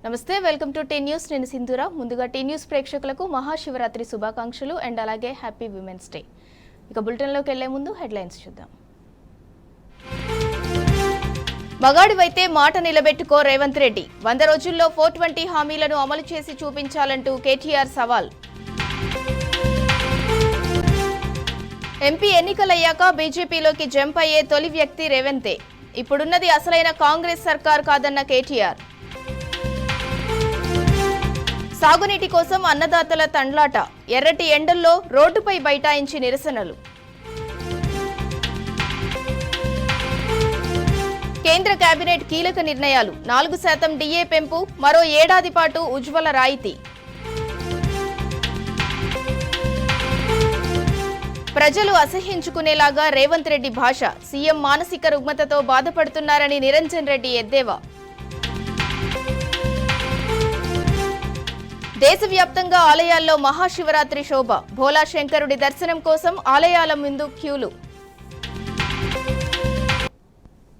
నమస్తే welcome to tea news నేను సింధూరా ముందుగా టీ న్యూస్ ప్రేక్షకులకు మహాశివరాత్రి శుభాకాంక్షలు అండ్ అలాగే హ్యాపీ విమెన్స్ డే ఇక బులెటిన్ లోకి వెళ్లే ముందు హెడ్లైన్స్ చూద్దాం మగాడివైతే మాట నిలబెట్టుకో రేవంత్ రెడ్డి 100 రోజుల్లో 420 హామీలను అమలు చేసి చూపించాలంటూ కేటీఆర్ సవాల్ ఎంపీ ఎన్నికలయ్యాక బీజేపీలోకి జంప్ అయ్యే తొలి వ్యక్తి రేవంతే ఇప్పుడున్నది అసలైన కాంగ్రెస్ సర్కార్ కాదన్న కేటీఆర్ సాగునీటి కోసం అన్నదాతల తండ్లాట ఎర్రటి ఎండల్లో రోడ్డుపై బైఠాయించి నిరసనలు కేంద్ర కేబినెట్ కీలక నిర్ణయాలు 4% డిఏ పెంపు మరో ఏడాది పాటు ఉజ్వల రాయితీ ప్రజలు అసహ్యించుకునేలాగా రేవంత్ రెడ్డి భాష సీఎం మానసిక రుగ్మతతో బాధపడుతున్నారని నిరంజన్ రెడ్డి ఎద్దేవా దేశవ్యాప్తంగా ఆలయాల్లో మహాశివరాత్రి శోభ భోలా శంకరుడి దర్శనం కోసం ఆలయాల ముందు క్యూలు